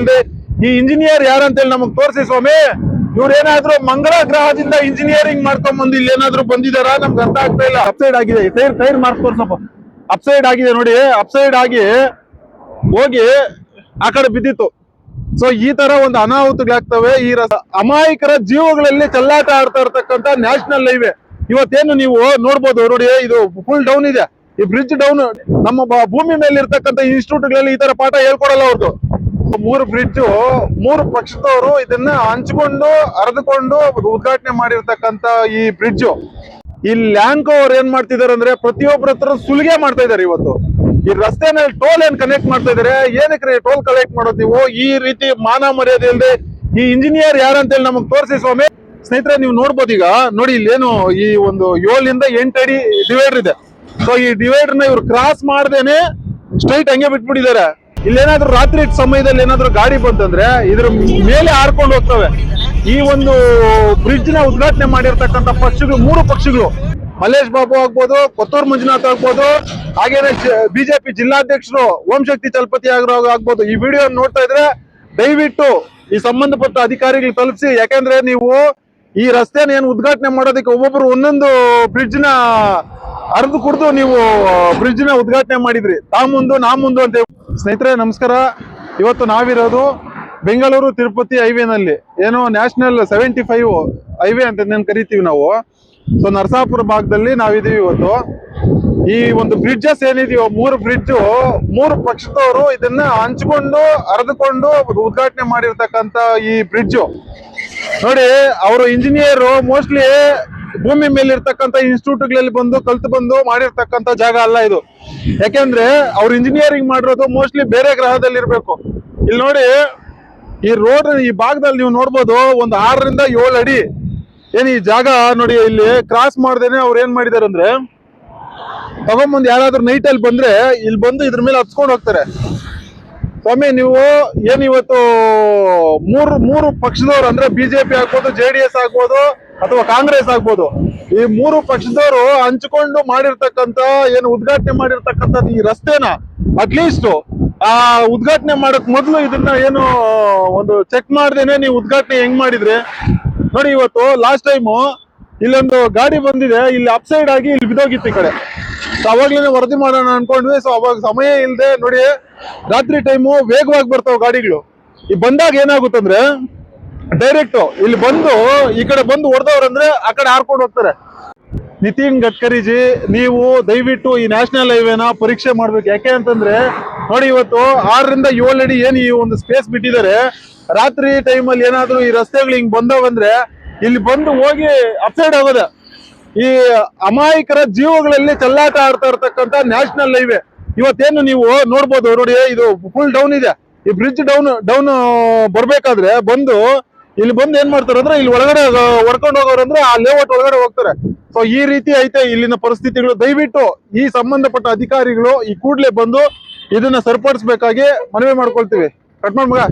ಇಲ್ದೆ ಈ ಇಂಜಿನಿಯರ್ ಯಾರಂತೇಳಿ ನಮಗ್ ತೋರಿಸಿ ಸ್ವಾಮಿ. ಇವ್ರೇನಾದ್ರೂ ಮಂಗಳ ಗ್ರಹದಿಂದ ಇಂಜಿನಿಯರಿಂಗ್ ಮಾಡ್ಕೊಂಡ್ ಬಂದು ಇಲ್ಲಿ ಏನಾದ್ರು ಬಂದಿದಾರ ನಮ್ಗೆ ಅರ್ಥ ಆಗ್ತಾ ಇಲ್ಲ. ಅಪ್ಸೈಡ್ ಆಗಿದೆ, ಟೈರ್ ಮಾರ್ಕ್ ತೋರ್ಸಪ್ಪ. ಅಪ್ಸೈಡ್ ಆಗಿದೆ ನೋಡಿ, ಅಪ್ಸೈಡ್ ಆಗಿ ಹೋಗಿ ಆ ಕಡೆ ಬಿದ್ದಿತ್ತು. ಸೊ ಈ ತರ ಒಂದು ಅನಾಹುತಗಳಾಗ್ತವೆ. ಈ ಅಮಾಯಕರ ಜೀವಗಳಲ್ಲಿ ಚೆಲ್ಲಾಟ ಆಡ್ತಾ ಇರ್ತಕ್ಕಂಥ ನ್ಯಾಷನಲ್ ಹೈವೇ ಇವತ್ತೇನು ನೀವು ನೋಡ್ಬೋದು ನೋಡಿ, ಇದು ಫುಲ್ ಡೌನ್ ಇದೆ. ಈ ಬ್ರಿಡ್ಜ್ ಡೌನ್. ನಮ್ಮ ಭೂಮಿ ಮೇಲೆ ಇರ್ತಕ್ಕಂಥ ಇನ್ಸ್ಟಿಟ್ಯೂಟ್ಗಳಲ್ಲಿ ಈ ತರ ಪಾಠ ಹೇಳ್ಕೊಡಲ್ಲ ಅವ್ರದ್ದು. 3 ಬ್ರಿಡ್ಜ್ 3 ಪಕ್ಷದವರು ಇದನ್ನ ಹಂಚ್ಕೊಂಡು ಅರ್ದುಕೊಂಡು ಉದ್ಘಾಟನೆ ಮಾಡಿರ್ತಕ್ಕಂಥ ಈ ಬ್ರಿಡ್ಜ್. ಈ ಲ್ಯಾಂಕೋ ಅವ್ರು ಏನ್ ಮಾಡ್ತಿದಾರೆ ಅಂದ್ರೆ ಪ್ರತಿಯೊಬ್ಬರ ಹತ್ರ ಸುಲಿಗೆ ಮಾಡ್ತಾ ಇದಾರೆ. ಇವತ್ತು ಈ ರಸ್ತೆನಲ್ಲಿ ಟೋಲ್ ಏನ್ ಕನೆಕ್ಟ್ ಮಾಡ್ತಾ ಇದಾರೆ. ಏನಕ್ಕೆ ಟೋಲ್ ಕಲೆಕ್ಟ್ ಮಾಡೋದು ನೀವು? ಈ ರೀತಿ ಮಾನ ಮರ್ಯಾದೆ ಇಲ್ಲದೆ ಈ ಇಂಜಿನಿಯರ್ ಯಾರಂತೇಳಿ ನಮಗ್ ತೋರಿಸಿ ಸ್ವಾಮಿ. ಸ್ನೇಹಿತರೆ ನೀವು ನೋಡ್ಬೋದು, ಈಗ ನೋಡಿ ಇಲ್ಲೇನು ಈ ಒಂದು 7 ಇಂದ 8 ಅಡಿ ಡಿವೈಡರ್ ಇದೆ. ಸೊ ಈ ಡಿವೈಡರ್ ನ ಇವ್ರು ಕ್ರಾಸ್ ಮಾಡ್ದೇನೆ ಸ್ಟ್ರೈಟ್ ಹಂಗೆ ಬಿಟ್ಬಿಟ್ಟಿದ್ದಾರೆ. ಇಲ್ಲೇನಾದ್ರೂ ರಾತ್ರಿ ಸಮಯದಲ್ಲಿ ಏನಾದ್ರು ಗಾಡಿ ಬಂತಂದ್ರೆ ಇದ್ರ ಮೇಲೆ ಹಾರ್ಕೊಂಡು ಹೋಗ್ತವೆ. ಈ ಒಂದು ಬ್ರಿಡ್ಜ್ ನ ಉದ್ಘಾಟನೆ ಮಾಡಿರ್ತಕ್ಕಂಥ ಪಕ್ಷಗಳು 3 ಪಕ್ಷಗಳು, ಮಲ್ಲೇಶ್ ಬಾಬು ಆಗ್ಬೋದು, ಕೊತ್ತೂರು ಮಂಜುನಾಥ್ ಆಗ್ಬೋದು, ಹಾಗೇನೆ ಬಿಜೆಪಿ ಜಿಲ್ಲಾಧ್ಯಕ್ಷರು ಓಂಶಕ್ತಿ ಚಲಪತಿ ಆಗ್ಬೋದು. ಈ ವಿಡಿಯೋ ನೋಡ್ತಾ ಇದ್ರೆ ದಯವಿಟ್ಟು ಈ ಸಂಬಂಧಪಟ್ಟ ಅಧಿಕಾರಿಗಳು ತಲುಪಿಸಿ. ಯಾಕಂದ್ರೆ ನೀವು ಈ ರಸ್ತೆನ ಏನು ಉದ್ಘಾಟನೆ ಮಾಡೋದಕ್ಕೆ ಒಬ್ಬೊಬ್ರು ಒಂದೊಂದು ಬ್ರಿಡ್ಜ್ ನ ಅರ್ದು ಕುಡ್ದು ನೀವು ಬ್ರಿಡ್ಜ್ ನ ಉದ್ಘಾಟನೆ ಮಾಡಿದ್ರಿ. ತಾ ಮುಂದು ನಾ ಮುಂದು ಅಂತ. ಸ್ನೇಹಿತರೆ ನಮಸ್ಕಾರ. ಇವತ್ತು ನಾವಿರೋದು ಬೆಂಗಳೂರು ತಿರುಪತಿ ಹೈವೇನಲ್ಲಿ, ಏನೋ ನ್ಯಾಷನಲ್ 75 ಹೈವೇ ಅಂತ ಏನ್ ಕರಿತೀವಿ ನಾವು. ಸೊ ನರಸಾಪುರ ಭಾಗದಲ್ಲಿ ನಾವಿದೀವಿ ಇವತ್ತು. ಈ ಒಂದು ಬ್ರಿಡ್ಜಸ್ ಏನಿದೆಯೋ 3 ಬ್ರಿಡ್ಜ್ 3 ಪಕ್ಷದವರು ಇದನ್ನ ಹಂಚ್ಕೊಂಡು ಅರ್ದುಕೊಂಡು ಉದ್ಘಾಟನೆ ಮಾಡಿರ್ತಕ್ಕಂಥ ಈ ಬ್ರಿಡ್ಜ್ ನೋಡಿ. ಅವರು ಇಂಜಿನಿಯರ್ ಮೋಸ್ಟ್ಲಿ ಭೂಮಿ ಮೇಲೆ ಇರ್ತಕ್ಕಂಥ ಇನ್ಸ್ಟಿಟ್ಯೂಟ್ಗಳಲ್ಲಿ ಬಂದು ಕಲ್ತು ಬಂದು ಮಾಡಿರ್ತಕ್ಕಂಥ ಜಾಗ ಅಲ್ಲ ಇದು. ಯಾಕೆಂದ್ರೆ ಅವ್ರು ಇಂಜಿನಿಯರಿಂಗ್ ಮಾಡಿರೋದು ಮೋಸ್ಟ್ಲಿ ಬೇರೆ ಗ್ರಹದಲ್ಲಿ ಇರ್ಬೇಕು. ಇಲ್ಲಿ ನೋಡಿ ಈ ರೋಡ್ ಈ ಭಾಗದಲ್ಲಿ ನೀವು ನೋಡ್ಬೋದು, ಒಂದು 6 ರಿಂದ 7 ಅಡಿ ಏನ್ ಈ ಜಾಗ ನೋಡಿ. ಇಲ್ಲಿ ಕ್ರಾಸ್ ಮಾಡ್ದೇನೆ ಅವ್ರು ಏನ್ ಮಾಡಿದಾರೆ ಅಂದ್ರೆ ತಗೊಂಬಂದು ಯಾರಾದ್ರೂ ನೈಟ್ ಅಲ್ಲಿ ಬಂದ್ರೆ ಇಲ್ಲಿ ಬಂದು ಇದ್ರ ಮೇಲೆ ಹತ್ಸ್ಕೊಂಡು ಹೋಗ್ತಾರೆ. ಸ್ವಾಮಿ ನೀವು ಏನ್ ಇವತ್ತು ಮೂರು ಪಕ್ಷದವರು ಅಂದ್ರೆ ಬಿಜೆಪಿ ಆಗ್ಬೋದು, JDS ಆಗ್ಬೋದು ಅಥವಾ ಕಾಂಗ್ರೆಸ್ ಆಗ್ಬೋದು, ಈ 3 ಪಕ್ಷದವರು ಹಂಚಿಕೊಂಡು ಮಾಡಿರ್ತಕ್ಕಂಥ ಏನು ಉದ್ಘಾಟನೆ ಮಾಡಿರ್ತಕ್ಕಂಥ ಈ ರಸ್ತೆನ ಅಟ್ಲೀಸ್ಟ್ ಆ ಉದ್ಘಾಟನೆ ಮಾಡಕ್ ಮೊದ್ಲು ಇದನ್ನ ಏನು ಒಂದು ಚೆಕ್ ಮಾಡ್ದೇನೆ ನೀವು ಉದ್ಘಾಟನೆ ಹೆಂಗ್ ಮಾಡಿದ್ರಿ ನೋಡಿ. ಇವತ್ತು ಲಾಸ್ಟ್ ಟೈಮು ಇಲ್ಲೊಂದು ಗಾಡಿ ಬಂದಿದೆ, ಇಲ್ಲಿ ಅಪ್ಸೈಡ್ ಆಗಿ ಇಲ್ಲಿ ಬಿದ್ದೋಗಿತ್ತು ಈ ಕಡೆ. ಸೊ ಅವಾಗ್ಲೇನೆ ವರದಿ ಮಾಡೋಣ ಅನ್ಕೊಂಡ್ವಿ. ಸೊ ಅವಾಗ ಸಮಯ ಇಲ್ಲದೆ ನೋಡಿ, ರಾತ್ರಿ ಟೈಮು ವೇಗವಾಗಿ ಬರ್ತಾವ ಗಾಡಿಗಳು. ಈ ಬಂದಾಗ ಏನಾಗುತ್ತಂದ್ರೆ ಡೈರೆಕ್ಟ್ ಇಲ್ಲಿ ಬಂದು ಈ ಕಡೆ ಬಂದು ಹೊಡೆದವ್ರಂದ್ರೆ ಆ ಕಡೆ ಹಾರ್ಕೊಂಡು ಹೋಗ್ತಾರೆ. ನಿತಿನ್ ಗಡ್ಕರಿಜಿ, ನೀವು ದಯವಿಟ್ಟು ಈ ನ್ಯಾಷನಲ್ ಹೈವೇನ ಪರೀಕ್ಷೆ ಮಾಡ್ಬೇಕು. ಯಾಕೆ ಅಂತಂದ್ರೆ ನೋಡಿ ಇವತ್ತು 6 ರಿಂದ 7 ಅಡಿ ಏನ್ ಈ ಒಂದು ಸ್ಪೇಸ್ ಬಿಟ್ಟಿದ್ದಾರೆ. ರಾತ್ರಿ ಟೈಮಲ್ಲಿ ಏನಾದ್ರು ಈ ರಸ್ತೆಗಳು ಹಿಂಗ್ ಬಂದವಂದ್ರೆ ಇಲ್ಲಿ ಬಂದು ಹೋಗಿ ಅಪ್ಸೈಡ್ ಆಗೋದ. ಈ ಅಮಾಯಕರ ಜೀವಗಳಲ್ಲಿ ಚೆಲ್ಲಾಟ ಆಡ್ತಾ ಇರ್ತಕ್ಕಂಥ ನ್ಯಾಷನಲ್ ಹೈವೇ ಇವತ್ತೇನು ನೀವು ನೋಡ್ಬೋದು ನೋಡಿ, ಇದು ಫುಲ್ ಡೌನ್ ಇದೆ. ಈ ಬ್ರಿಡ್ಜ್ ಡೌನ್ ಬರ್ಬೇಕಾದ್ರೆ ಬಂದು ಇಲ್ಲಿ ಬಂದು ಏನ್ ಮಾಡ್ತಾರೆ ಅಂದ್ರೆ ಇಲ್ಲಿ ಒಳಗಡೆ ಹೊಡ್ಕೊಂಡು ಹೋಗೋರಂದ್ರೆ ಆ ಲೇಔಟ್ ಒಳಗಡೆ ಹೋಗ್ತಾರೆ. ಸೊ ಈ ರೀತಿ ಐತೆ ಇಲ್ಲಿನ ಪರಿಸ್ಥಿತಿಗಳು. ದಯವಿಟ್ಟು ಈ ಸಂಬಂಧಪಟ್ಟ ಅಧಿಕಾರಿಗಳು ಈ ಕೂಡಲೇ ಬಂದು ಇದನ್ನ ಸರಿಪಡಿಸಬೇಕಾಗಿ ಮನವಿ ಮಾಡ್ಕೊಳ್ತೀವಿ. ಕಟ್ ಮಾಡ್ ಮಗ.